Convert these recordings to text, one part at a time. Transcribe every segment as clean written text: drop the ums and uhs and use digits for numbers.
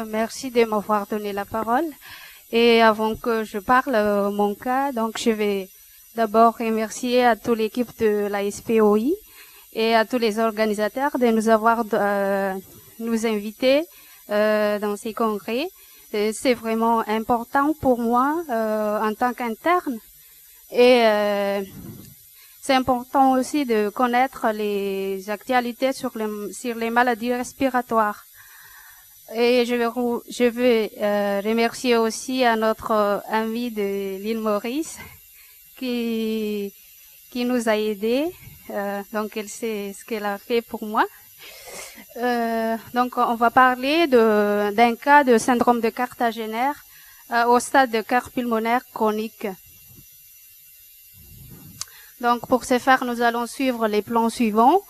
Merci de m'avoir donné la parole. Et avant que je parle mon cas, donc je vais d'abord remercier à toute l'équipe de la SPOI et à tous les organisateurs de nous avoir nous inviter dans ces congrès. C'est vraiment important pour moi en tant qu'interne et c'est important aussi de connaître les actualités sur les maladies respiratoires. Et je veux remercier aussi à notre ami de l'île Maurice qui nous a aidés. Donc elle sait ce qu'elle a fait pour moi. Donc on va parler d'un cas de syndrome de Cartagena au stade de cœur pulmonaire chronique. Donc pour ce faire, nous allons suivre les plans suivants.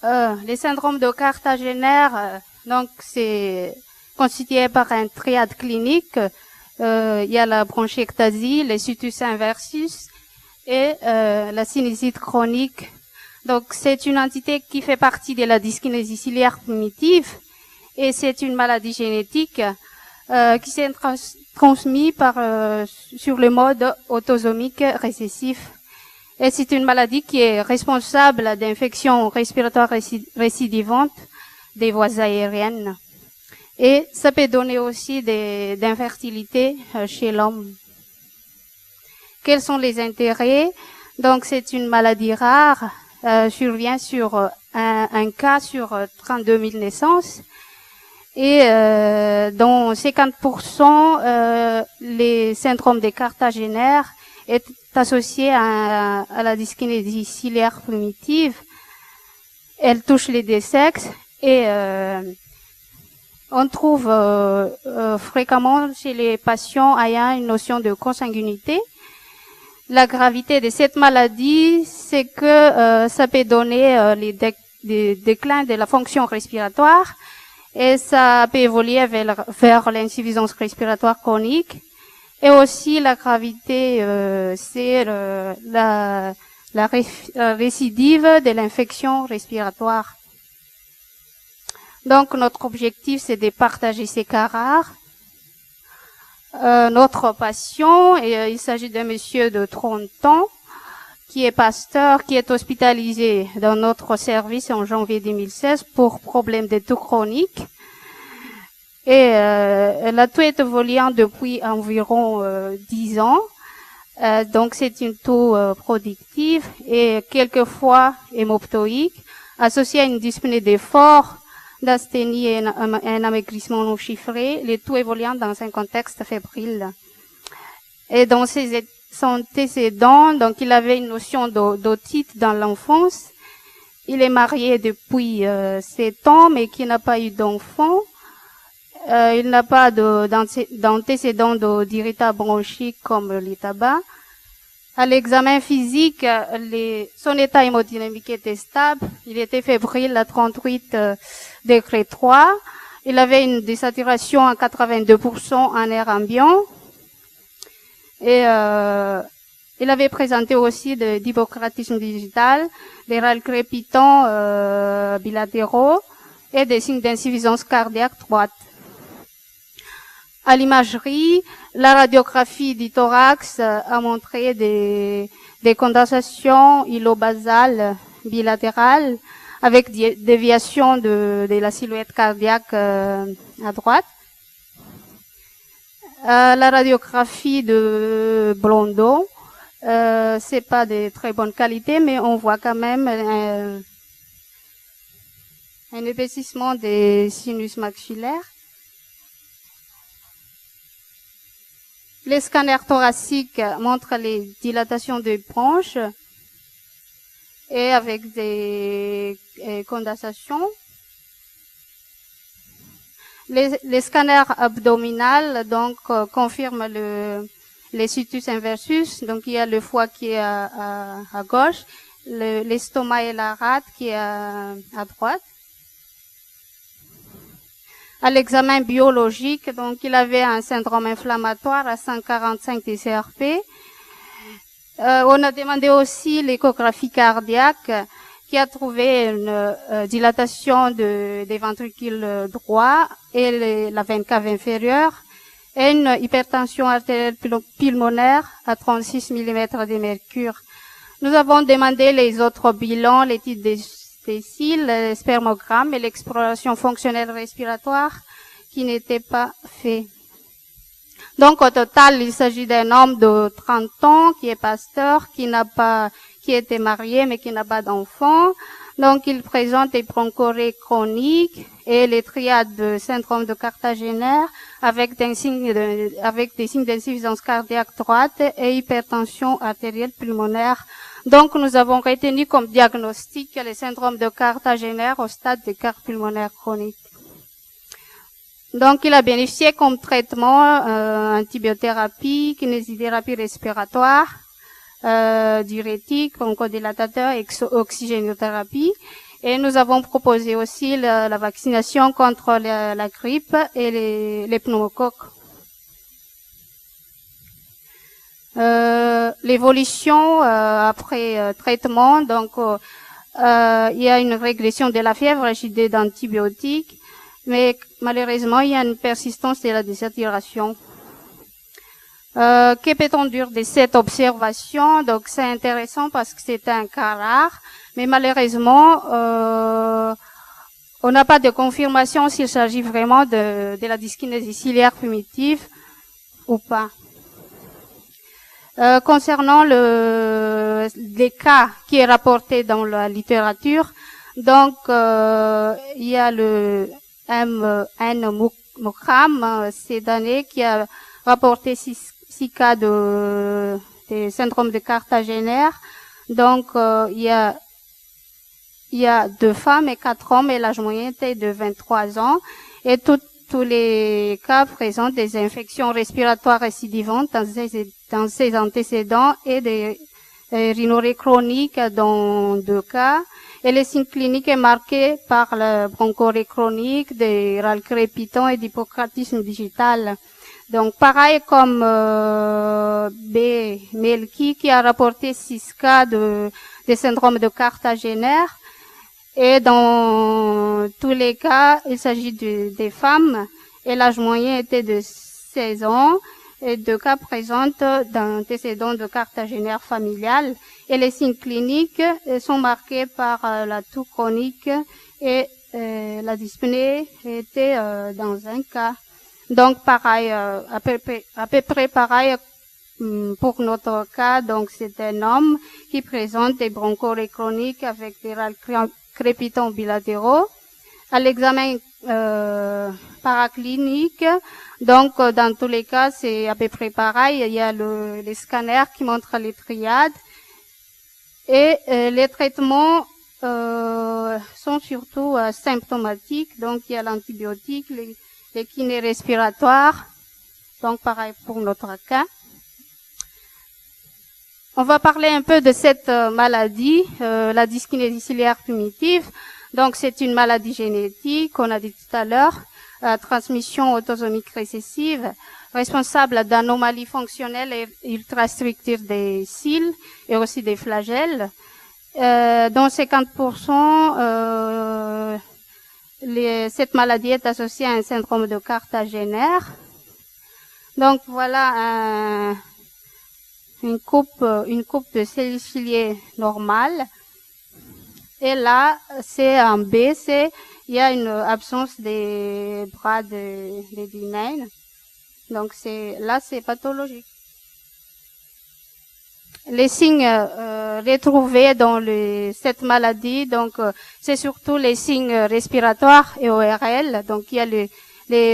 Les syndromes de Cartagena, donc c'est constitué par un triade clinique. Il y a la bronchiectasie, le situs inversus et la sinusite chronique. Donc c'est une entité qui fait partie de la dyskinésie ciliaire primitive et c'est une maladie génétique qui s'est transmise sur le mode autosomique récessif. Et c'est une maladie qui est responsable d'infections respiratoires récidivantes des voies aériennes. Et ça peut donner aussi d'infertilité chez l'homme. Quels sont les intérêts? Donc c'est une maladie rare, survient sur un cas sur 32 000 naissances. Et dans 50%, les syndromes des Cartagena est associé à la dyskinésie ciliaire primitive. Elle touche les deux sexes et on trouve fréquemment chez les patients ayant une notion de consanguinité. La gravité de cette maladie, c'est que ça peut donner les déclins de la fonction respiratoire et ça peut évoluer vers l'insuffisance respiratoire chronique. Et aussi la gravité, c'est la récidive de l'infection respiratoire. Donc notre objectif, c'est de partager ces cas rares. Notre patient, il s'agit d'un monsieur de 30 ans qui est pasteur, qui est hospitalisé dans notre service en janvier 2016 pour problème de toux chronique. Et la toux est évoluant depuis environ 10 ans. Donc c'est une toux productive et quelquefois hémoptoïque, associée à une dyspnée d'effort, d'asthénie et un amaigrissement non chiffré, les toux évoluant dans un contexte fébrile. Et dans ses antécédents, donc il avait une notion d'otite dans l'enfance. Il est marié depuis 7 ans, mais qui n'a pas eu d'enfant. Il n'a pas d'antécédents d'irritable bronchique comme le tabac. À l'examen physique, son état hémodynamique était stable. Il était fébrile à 38 degrés 3. Il avait une désaturation à 82% en air ambiant. Et il avait présenté aussi d'hypocratisme digital, des râles crépitants bilatéraux et des signes d'insuffisance cardiaque droite. À l'imagerie, la radiographie du thorax a montré des condensations îlobasales bilatérales avec déviation de la silhouette cardiaque à droite. La radiographie de Blondeau, c'est pas de très bonne qualité, mais on voit quand même un épaississement des sinus maxillaires. Les scanners thoraciques montrent les dilatations des bronches et avec des condensations. Les scanners abdominaux donc confirment les situs inversus. Donc il y a le foie qui est à gauche, l'estomac et la rate qui est à droite. À l'examen biologique, donc il avait un syndrome inflammatoire à 145 TCRP. On a demandé aussi l'échographie cardiaque qui a trouvé une dilatation des ventricules droits et la veine cave inférieure et une hypertension artérielle pulmonaire à 36 mm de mercure. Nous avons demandé les autres bilans, l'étude des cils, le spermogramme et l'exploration fonctionnelle respiratoire qui n'étaient pas faits. Donc, au total, il s'agit d'un homme de 30 ans qui est pasteur, qui était marié mais qui n'a pas d'enfant. Donc, il présente des bronchorrhées chroniques et les triades de syndrome de Cartagena avec des signes d'insuffisance cardiaque droite et hypertension artérielle pulmonaire. Donc, nous avons retenu comme diagnostic le syndrome de Cartagena au stade de carte pulmonaire chronique. Donc, il a bénéficié comme traitement antibiothérapie, kinésithérapie respiratoire, diurétique, bronchodilatateur et oxygénothérapie. Et nous avons proposé aussi la vaccination contre la grippe et les pneumocoques. L'évolution après traitement, donc il y a une régression de la fièvre agitée d'antibiotiques, mais malheureusement il y a une persistance de la désaturation. Que peut-on dire de cette observation? Donc c'est intéressant parce que c'est un cas rare, mais malheureusement on n'a pas de confirmation s'il s'agit vraiment de la dyskinésie ciliaire primitive ou pas. Concernant les cas qui est rapporté dans la littérature, donc il y a le M.N. Mukram cette année qui a rapporté 6 cas de syndrome de Cartagena. Donc il y a 2 femmes et 4 hommes et l'âge moyen était de 23 ans et tous les cas présentent des infections respiratoires récidivantes dans ses antécédents et des rhinorrhées chroniques dans 2 cas. Et le signe clinique est marqué par la bronchorrhée chronique, des râles crépitants et d'hypocratisme digital. Donc, pareil comme B. Melki qui a rapporté 6 cas de syndrome de Cartagena. Et dans tous les cas, il s'agit des femmes et l'âge moyen était de 16 ans et 2 cas présentent d'antécédents de Cartagena familial et les signes cliniques sont marqués par la toux chronique et la dyspnée était dans un cas. Donc pareil, à peu près pareil pour notre cas. Donc c'est un homme qui présente des bronchorrhées chroniques avec des râles crépitants bilatéraux. À l'examen paraclinique, donc dans tous les cas c'est à peu près pareil. Il y a les scanners qui montrent les triades et les traitements sont surtout symptomatiques. Donc il y a l'antibiotique, les kinés respiratoires. Donc pareil pour notre cas. On va parler un peu de cette maladie, la dyskinésie ciliaire primitive. Donc c'est une maladie génétique, on a dit tout à l'heure, transmission autosomique récessive, responsable d'anomalies fonctionnelles et ultrastructures des cils et aussi des flagelles. Dans 50%, cette maladie est associée à un syndrome de Cartagena. Donc voilà une coupe de cellules ciliées normales. Et là, c'est en B, il y a une absence des bras de Dunein. Donc là, c'est pathologique. Les signes retrouvés dans cette maladie, donc c'est surtout les signes respiratoires et ORL. Donc il y a les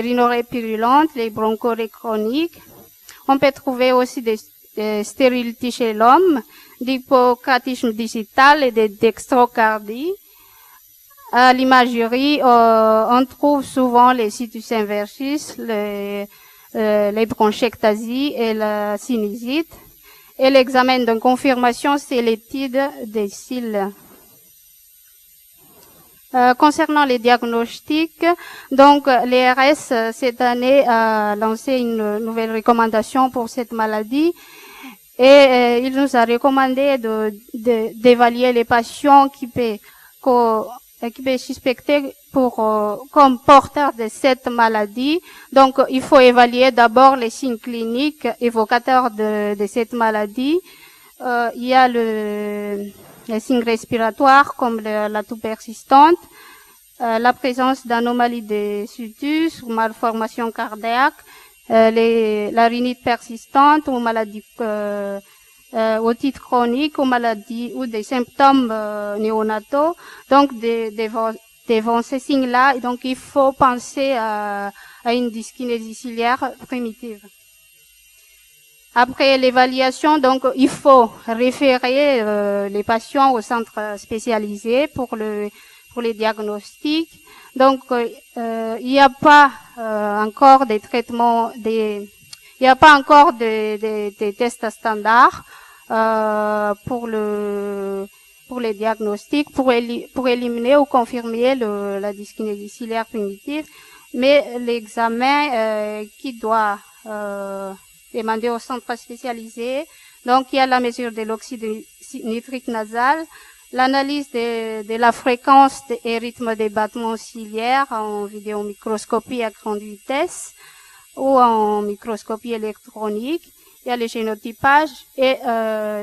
rhinorrhées purulentes, les bronchorrhées chroniques. On peut trouver aussi des stérilités chez l'homme, d'hypocratisme digital et de dextrocardie. À l'imagerie, on trouve souvent les situs inversus, les bronchectasies et la sinusite. Et l'examen de confirmation, c'est l'étude des cils. Concernant les diagnostics, donc l'ERS cette année a lancé une nouvelle recommandation pour cette maladie Et il nous a recommandé d'évaluer les patients qui peut suspecter comme porteurs de cette maladie. Donc, il faut évaluer d'abord les signes cliniques évocateurs de cette maladie. Il y a les signes respiratoires comme la toux persistante, la présence d'anomalies de situs ou malformations cardiaques, la rhinite persistante ou maladie otite chronique ou maladie ou des symptômes néonataux. Donc, devant ces signes-là, donc il faut penser à une dyskinésie ciliaire primitive. Après l'évaluation, donc il faut référer les patients au centre spécialisé pour les diagnostics. Donc il n'y a pas encore des traitements, il n'y a pas encore des tests standards pour les diagnostics, pour éliminer ou confirmer la dyskinésie ciliaire primitive. Mais l'examen qui doit demander au centre spécialisé. Donc, il y a la mesure de l'oxyde nitrique nasal, l'analyse de la fréquence et rythme des battements ciliaires en vidéomicroscopie à grande vitesse ou en microscopie électronique. Il y a le génotypage et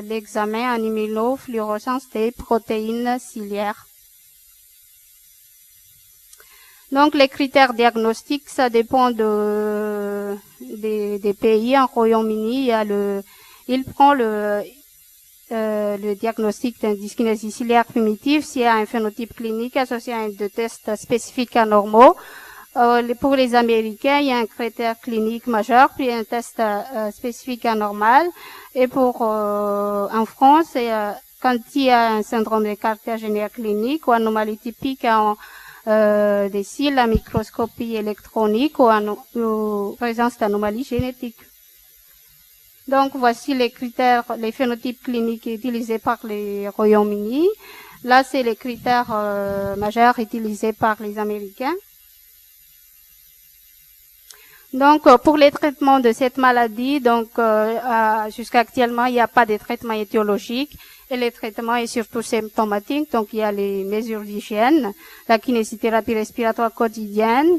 l'examen en immunofluorescence des protéines ciliaires. Donc, les critères diagnostiques, ça dépend des pays. En Royaume-Uni, il prend le diagnostic d'une dyskinésie ciliaire primitive s'il y a un phénotype clinique associé à de tests spécifiques anormaux. Pour les Américains, il y a un critère clinique majeur, puis un test spécifique anormal. Et en France, quand il y a un syndrome de cardiogénie clinique ou anomalie typique des cils à microscopie électronique ou présence d'anomalies génétiques. Donc, voici les critères, les phénotypes cliniques utilisés par les Royaumes-Unis. Là, c'est les critères majeurs utilisés par les Américains. Donc, pour les traitements de cette maladie, donc jusqu'à actuellement, il n'y a pas de traitement étiologique. Et le traitement est surtout symptomatique, donc il y a les mesures d'hygiène, la kinésithérapie respiratoire quotidienne,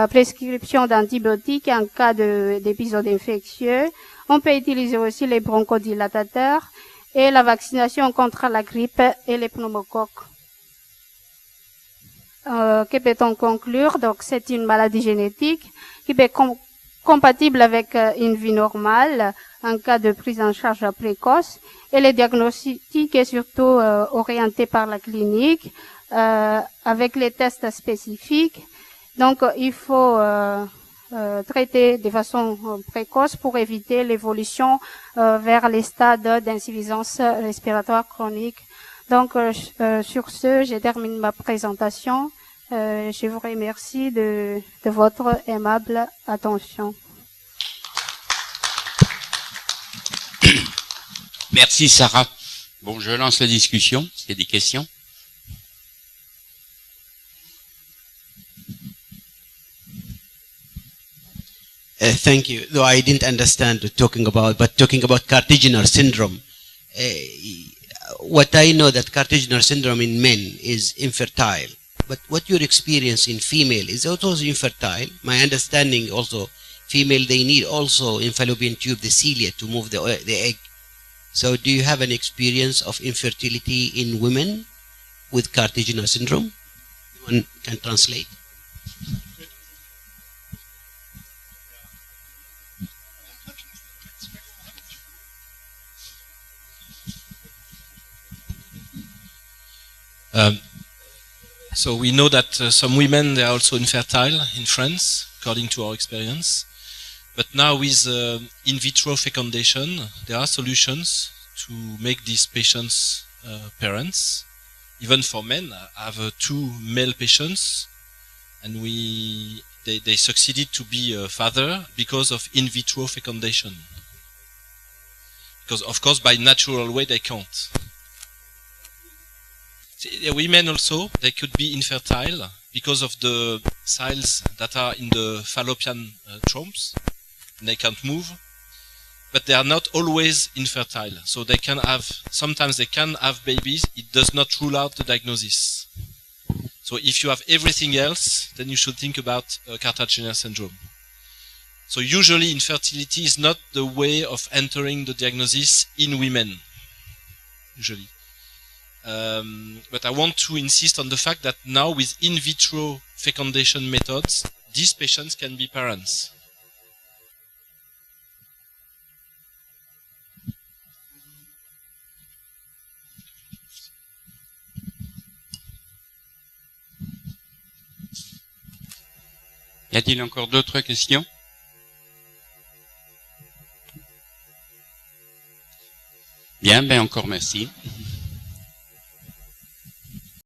prescription d'antibiotiques en cas d'épisode infectieux. On peut utiliser aussi les bronchodilatateurs et la vaccination contre la grippe et les pneumocoques. Que peut-on conclure? Donc, c'est une maladie génétique qui peut être compatible avec une vie normale en cas de prise en charge précoce. Et le diagnostic est surtout orienté par la clinique avec les tests spécifiques. Donc, il faut traiter de façon précoce pour éviter l'évolution vers les stades d'insuffisance respiratoire chronique. Donc, sur ce, je termine ma présentation. Je vous remercie de votre aimable attention. Merci Sarah. Bon, je lance la discussion. S'il y a des questions. Thank you. Though I didn't understand talking about Cardigan syndrome. What I know that Cardigan syndrome in men is infertile. But what your experience in female is also infertile. My understanding also, female, they need also in fallopian tube, the cilia to move the egg. So do you have an experience of infertility in women with Cardigan syndrome? One can translate. So we know that some women, they are also infertile in France, according to our experience. But now with in vitro fecundation, there are solutions to make these patients parents. Even for men, I have 2 male patients, and they succeeded to be a father because of in vitro fecundation. Because of course, by natural way, they can't. The women also, they could be infertile because of the cells that are in the fallopian tromps, and they can't move. but they are not always infertile. So they can have, sometimes they can have babies. It does not rule out the diagnosis. So if you have everything else, then you should think about Carter-Jenner syndrome. So usually infertility is not the way of entering the diagnosis in women, usually. But I want to insist on the fact that now with in vitro fecundation methods, these patients can be parents. Y a-t-il encore d'autres questions? Bien, ben encore merci.